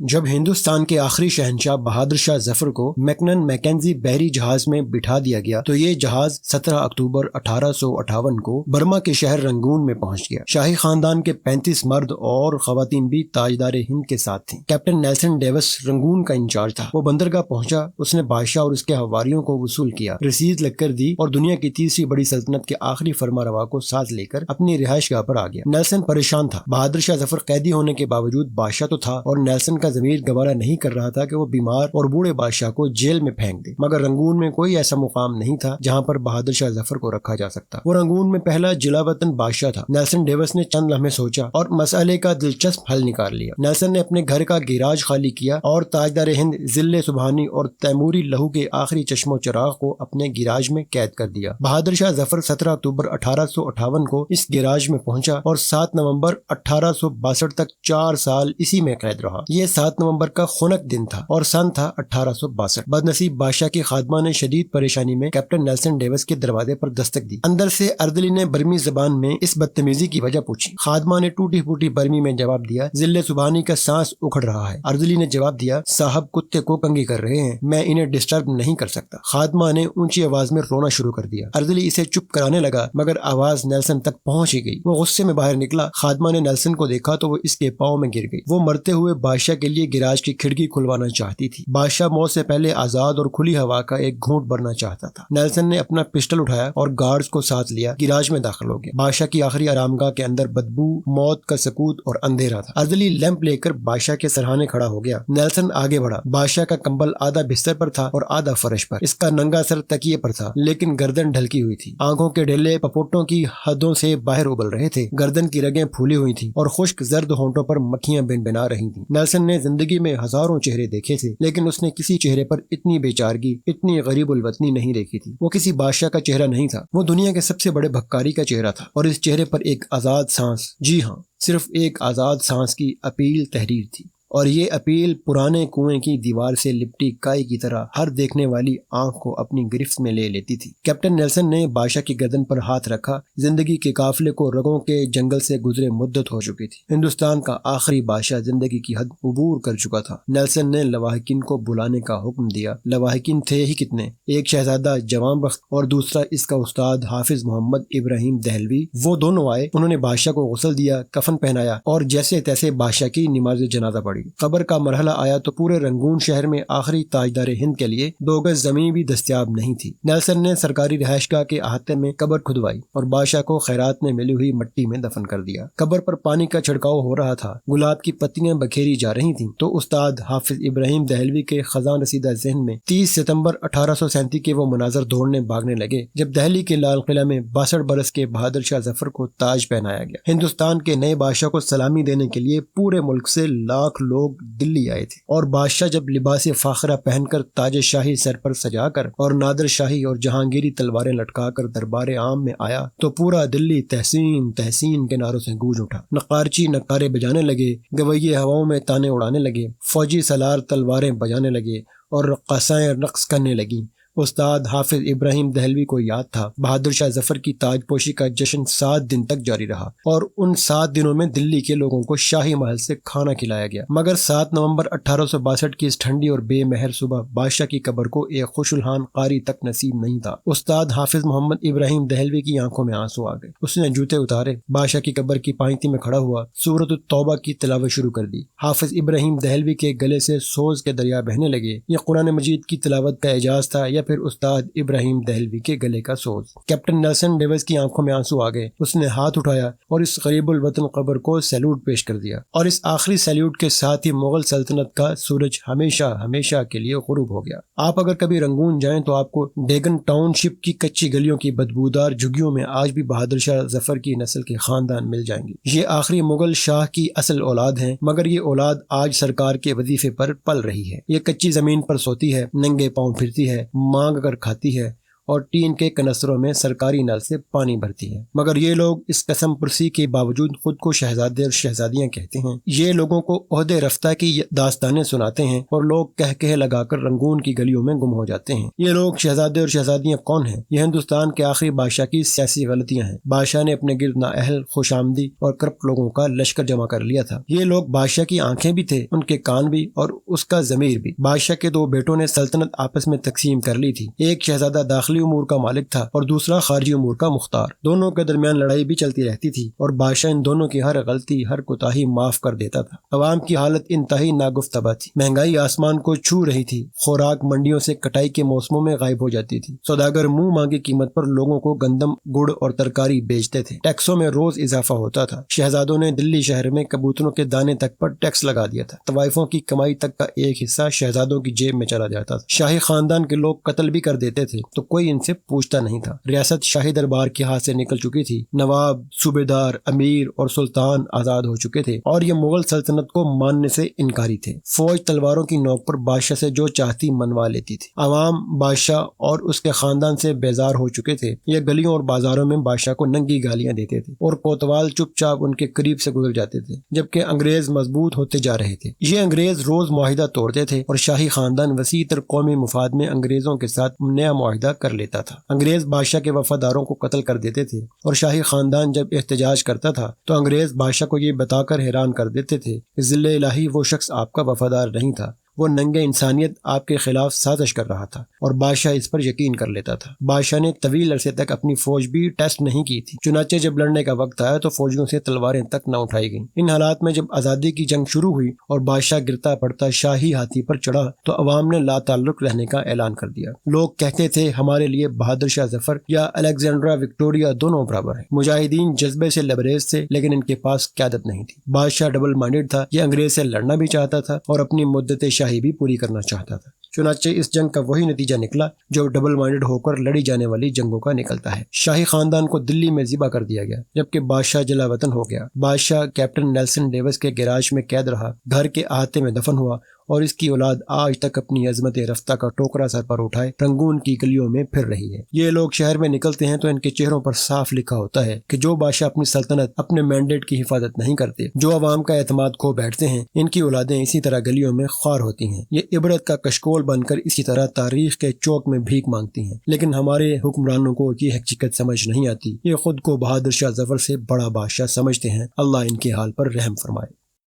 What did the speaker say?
جب ہندوستان کے آخری شہنشاہ بہادر شاہ ظفر کو میکنن میکنزی بحری جہاز میں بٹھا دیا گیا تو یہ جہاز 17 اکتوبر 1858 کو برما کے شہر رنگون میں پہنچ گیا۔ شاہی خاندان کے 35 مرد اور خواتین بھی تاجدار ہند کے ساتھ تھیں۔ کیپٹن نیلسن ڈیوس رنگون کا انچارج تھا۔ وہ بندرگاہ پہنچا، اس نے بادشاہ اور اس کے حواریوں کو وصول کیا، رسید لکھ کر دی اور دنیا کی تیسری بڑی سلطنت کے آخری فرما روا کو ساتھ لے کر اپنی رہائش گاہ پر آ گیا۔ نیلسن پریشان تھا۔ بہادر شاہ ظفر قیدی ہونے کے باوجود بادشاہ تو تھا اور نیلسن کا ضمیر گوارا نہیں کر رہا تھا کہ وہ بیمار اور بوڑھے بادشاہ کو جیل میں پھینک دے، مگر رنگون میں کوئی ایسا مقام نہیں تھا جہاں پر بہادر شاہ ظفر کو رکھا جا سکتا۔ وہ رنگون میں پہلا جلا وطن بادشاہ تھا۔ نیلسن ڈیوس نے چند لمحے سوچا اور مسئلے کا دلچسپ حل نکال لیا۔ نیلسن نے اپنے گھر کا گیراج خالی کیا اور تاجدار ہند ضلع سبحانی اور تیموری لہو کے آخری چشم و چراغ کو اپنے گیراج میں قید کر دیا۔ بہادر شاہ ظفر 17 اکتوبر 1858 کو اس گیراج میں پہنچا اور 7 نومبر 1862 تک 4 سال اسی میں قید رہا۔ یہ 7 نومبر کا خنک دن تھا اور سن تھا 1862۔ بدنصیب بادشاہ کی خادمہ نے شدید پریشانی میں کیپٹن نیلسن ڈیوس کے دروازے پر دستک دی۔ اندر سے اردلی نے برمی زبان میں اس بدتمیزی کی وجہ پوچھی۔ خادمہ نے ٹوٹی پھوٹی برمی میں جواب دیا، ضلع سبحانی کا سانس اکھڑ رہا ہے۔ اردلی نے جواب دیا، صاحب کتے کو کنگھی کر رہے ہیں، میں انہیں ڈسٹرب نہیں کر سکتا۔ خادمہ نے اونچی آواز میں رونا شروع کر دیا۔ اردلی اسے چپ کرانے لگا مگر آواز نیلسن تک پہنچ ہی گئی۔ وہ غصے میں باہر نکلا۔ خادمہ نے نیلسن کو دیکھا تو وہ اس کے پاؤں میں گر گئی۔ وہ مرتے ہوئے بادشاہ کے لیے گیراج کی کھڑکی کھلوانا چاہتی تھی۔ بادشاہ موت سے پہلے آزاد اور کھلی ہوا کا ایک گھونٹ بھرنا چاہتا تھا۔ نیلسن نے اپنا پسٹل اٹھایا اور گارڈز کو ساتھ لیا، گیراج میں داخل ہو گیا۔ بادشاہ کی آخری آرام گاہ کے اندر بدبو، موت کا سکوت اور اندھیرا تھا۔ اردلی لیمپ لے کر بادشاہ کے سرہانے کھڑا ہو گیا۔ نیلسن آگے بڑھا۔ بادشاہ کا کمبل آدھا بستر پر تھا اور آدھا فرش پر۔ اس کا ننگا سر تکیے پر تھا لیکن گردن ڈھلکی ہوئی تھی۔ آنکھوں کے ڈھیلے پپوٹوں کی حدوں سے باہر ابل رہے تھے۔ گردن کی رگیں پھولی ہوئی تھیں اور خشک زرد ہونٹوں پر مکھیاں بن بنا رہی تھیں۔ نیلسن نے زندگی میں ہزاروں چہرے دیکھے تھے لیکن اس نے کسی چہرے پر اتنی بے چارگی، اتنی غریب الوطنی نہیں دیکھی تھی۔ وہ کسی بادشاہ کا چہرہ نہیں تھا، وہ دنیا کے سب سے بڑے بھکاری کا چہرہ تھا اور اس چہرے پر ایک آزاد سانس، جی ہاں، صرف ایک آزاد سانس کی اپیل تحریر تھی، اور یہ اپیل پرانے کنویں کی دیوار سے لپٹی کائی کی طرح ہر دیکھنے والی آنکھ کو اپنی گرفت میں لے لیتی تھی۔ کیپٹن نیلسن نے بادشاہ کی گردن پر ہاتھ رکھا۔ زندگی کے قافلے کو رگوں کے جنگل سے گزرے مدت ہو چکی تھی۔ ہندوستان کا آخری بادشاہ زندگی کی حد عبور کر چکا تھا۔ نیلسن نے لواحقین کو بلانے کا حکم دیا۔ لواحقین تھے ہی کتنے، ایک شہزادہ جوان بخت اور دوسرا اس کا استاد حافظ محمد ابراہیم دہلوی۔ وہ دونوں آئے، انہوں نے بادشاہ کو غسل دیا، کفن پہنایا اور جیسے تیسے بادشاہ کی نماز جنازہ پڑھی۔ قبر کا مرحلہ آیا تو پورے رنگون شہر میں آخری تاجدار ہند کے لیے 2 گز زمین بھی دستیاب نہیں تھی۔ نیلسن نے سرکاری رہائش گاہ کے احاطے میں قبر کھدوائی اور بادشاہ کو خیرات میں ملی ہوئی مٹی میں دفن کر دیا۔ قبر پر پانی کا چھڑکاؤ ہو رہا تھا، گلاب کی پتیاں بکھیری جا رہی تھیں تو استاد حافظ ابراہیم دہلوی کے خزاں رسیدہ ذہن میں 30 ستمبر 1837 کے وہ مناظر دوڑنے بھاگنے لگے جب دہلی کے لال قلعہ میں 62 برس کے بہادر شاہ ظفر کو تاج پہنایا گیا۔ ہندوستان کے نئے بادشاہ کو سلامی دینے کے لیے پورے ملک سے لاکھ لوگ دلی آئے تھے، اور بادشاہ جب لباس فاخرہ پہن کر تاج شاہی سر پر سجا کر اور نادر شاہی اور جہانگیری تلواریں لٹکا کر دربار عام میں آیا تو پورا دلی تحسین تحسین کے نعروں سے گونج اٹھا۔ نقارچی نقارے بجانے لگے، گویے ہواؤں میں تانے اڑانے لگے، فوجی سالار تلواریں بجانے لگے اور رقاصائیں رقص کرنے لگیں۔ استاد حافظ ابراہیم دہلوی کو یاد تھا بہادر شاہ ظفر کی تاج پوشی کا جشن 7 دن تک جاری رہا اور ان 7 دنوں میں دلی کے لوگوں کو شاہی محل سے کھانا کھلایا گیا، مگر 7 نومبر 1862 کی اس ٹھنڈی اور بے مہر صبح بادشاہ کی قبر کو ایک خوش الحان قاری تک نصیب نہیں تھا۔ استاد حافظ محمد ابراہیم دہلوی کی آنکھوں میں آنسو آ گئے۔ اس نے جوتے اتارے، بادشاہ کی قبر کی پائنتی میں کھڑا ہوا، سورۃ التوبہ کی تلاوت شروع کر دی۔ حافظ ابراہیم دہلوی کے گلے سے سوز کے دریا بہنے لگے۔ یہ قرآن مجید کی تلاوت کا اعجاز تھا یا پھر استاد ابراہیم دہلوی کے گلے کا سوز؟ کیپٹن نیلسن ڈیوس کی آنکھوں میں آنسو آ گئے۔ اس نے ہاتھ اٹھایا اور اس غریب الوطن قبر کو سیلوٹ پیش کر دیا، اور اس آخری سیلوٹ کے ساتھ ہی مغل سلطنت کا سورج ہمیشہ ہمیشہ کے لیے غروب ہو گیا۔ آپ اگر کبھی رنگون جائیں تو آپ کو ڈیگن ٹاؤن شپ کی کچی گلیوں کی بدبودار جھگیوں میں آج بھی بہادر شاہ ظفر کی نسل کے خاندان مل جائیں گے۔ یہ آخری مغل شاہ کی اصل اولاد ہیں، مگر یہ اولاد آج سرکار کے وظیفے پر پل رہی ہے۔ یہ کچی زمین پر سوتی ہے، ننگے پاؤں پھرتی ہے، مانگ کر کھاتی ہے اور ٹین کے کنستروں میں سرکاری نل سے پانی بھرتی ہے، مگر یہ لوگ اس قسم پرسی کے باوجود خود کو شہزادے اور شہزادیاں کہتے ہیں۔ یہ لوگوں کو عہدے رفتہ کی داستانیں سناتے ہیں اور لوگ کہہ لگا کر رنگون کی گلیوں میں گم ہو جاتے ہیں۔ یہ لوگ شہزادے اور شہزادیاں کون ہیں؟ یہ ہندوستان کے آخری بادشاہ کی سیاسی غلطیاں ہیں۔ بادشاہ نے اپنے گرد نااہل، خوش آمدی اور کرپٹ لوگوں کا لشکر جمع کر لیا تھا۔ یہ لوگ بادشاہ کی آنکھیں بھی تھے، ان کے کان بھی اور اس کا ضمیر بھی۔ بادشاہ کے دو بیٹوں نے سلطنت آپس میں تقسیم کر لی تھی۔ ایک شہزادہ داخلی امور کا مالک تھا اور دوسرا خارجی امور کا مختار۔ دونوں کے درمیان لڑائی بھی چلتی رہتی تھی اور بادشاہ ان دونوں کی ہر غلطی، ہر کوتاہی معاف کر دیتا تھا۔ عوام کی حالت انتہائی ناگفتبا تھی۔ مہنگائی آسمان کو چھو رہی تھی، خوراک منڈیوں سے کٹائی کے موسموں میں غائب ہو جاتی تھی۔ سوداگر منہ مانگی قیمت پر لوگوں کو گندم، گڑ اور ترکاری بیچتے تھے۔ ٹیکسوں میں روز اضافہ ہوتا تھا۔ شہزادوں نے دلی شہر میں کبوتروں کے دانے تک پر ٹیکس لگا دیا تھا۔ طوائفوں کی کمائی تک کا ایک حصہ شہزادوں کی جیب میں چلا جاتا تھا۔ شاہی خاندان کے لوگ قتل بھی کر دیتے تھے تو کوئی ان سے پوچھتا نہیں تھا۔ ریاست شاہی دربار کے ہاتھ سے نکل چکی تھی۔ نواب، صوبیدار، امیر اور سلطان آزاد ہو چکے تھے اور یہ مغل سلطنت کو ماننے سے انکاری تھے۔ فوج تلواروں کی نوک پر بادشاہ سے جو چاہتی منوا لیتی تھی۔ عوام بادشاہ اور اس کے خاندان سے بیزار ہو چکے تھے۔ یہ گلیوں اور بازاروں میں بادشاہ کو ننگی گالیاں دیتے تھے اور کوتوال چپ چاپ ان کے قریب سے گزر جاتے تھے، جبکہ انگریز مضبوط ہوتے جا رہے تھے۔ یہ انگریز روز معاہدہ توڑتے تھے اور شاہی خاندان وسیع تر قومی مفاد میں انگریزوں کے ساتھ نیا معاہدہ کر لیتا تھا۔ انگریز بادشاہ کے وفاداروں کو قتل کر دیتے تھے اور شاہی خاندان جب احتجاج کرتا تھا تو انگریز بادشاہ کو یہ بتا کر حیران کر دیتے تھے کہ ذل الہی وہ شخص آپ کا وفادار نہیں تھا، وہ ننگے انسانیت آپ کے خلاف سازش کر رہا تھا، اور بادشاہ اس پر یقین کر لیتا تھا۔ بادشاہ نے طویل عرصے تک اپنی فوج بھی ٹیسٹ نہیں کی تھی، چنانچہ جب لڑنے کا وقت آیا تو فوجیوں سے تلواریں تک نہ اٹھائی گئیں۔ ان حالات میں جب آزادی کی جنگ شروع ہوئی اور بادشاہ گرتا پڑتا شاہی ہاتھی پر چڑھا تو عوام نے لا تعلق رہنے کا اعلان کر دیا۔ لوگ کہتے تھے ہمارے لیے بہادر شاہ ظفر یا الیگزینڈرا وکٹوریہ دونوں برابر ہیں۔ مجاہدین جذبے سے لبریز تھے لیکن ان کے پاس قیادت نہیں تھی۔ بادشاہ ڈبل مائنڈڈ تھا، یہ انگریز سے لڑنا بھی چاہتا تھا اور اپنی مدت شاہی بھی پوری کرنا چاہتا تھا۔ چنانچہ اس جنگ کا وہی نتیجہ نکلا جو ڈبل مائنڈڈ ہو کر لڑی جانے والی جنگوں کا نکلتا ہے۔ شاہی خاندان کو دلی میں ذبح کر دیا گیا جبکہ بادشاہ جلا وطن ہو گیا۔ بادشاہ کیپٹن نیلسن ڈیوس کے گیراج میں قید رہا، گھر کے احاطے میں دفن ہوا اور اس کی اولاد آج تک اپنی عظمت رفتہ کا ٹوکرا سر پر اٹھائے رنگون کی گلیوں میں پھر رہی ہے۔ یہ لوگ شہر میں نکلتے ہیں تو ان کے چہروں پر صاف لکھا ہوتا ہے کہ جو بادشاہ اپنی سلطنت، اپنے مینڈیٹ کی حفاظت نہیں کرتے، جو عوام کا اعتماد کھو بیٹھتے ہیں، ان کی اولادیں اسی طرح گلیوں میں خوار ہوتی ہیں۔ یہ عبرت کا کشکول بن کر اسی طرح تاریخ کے چوک میں بھیک مانگتی ہیں، لیکن ہمارے حکمرانوں کو یہ حقیقت سمجھ نہیں آتی۔ یہ خود کو بہادر شاہ ظفر سے بڑا بادشاہ سمجھتے ہیں۔ اللہ ان کے حال پر رحم فرمائے۔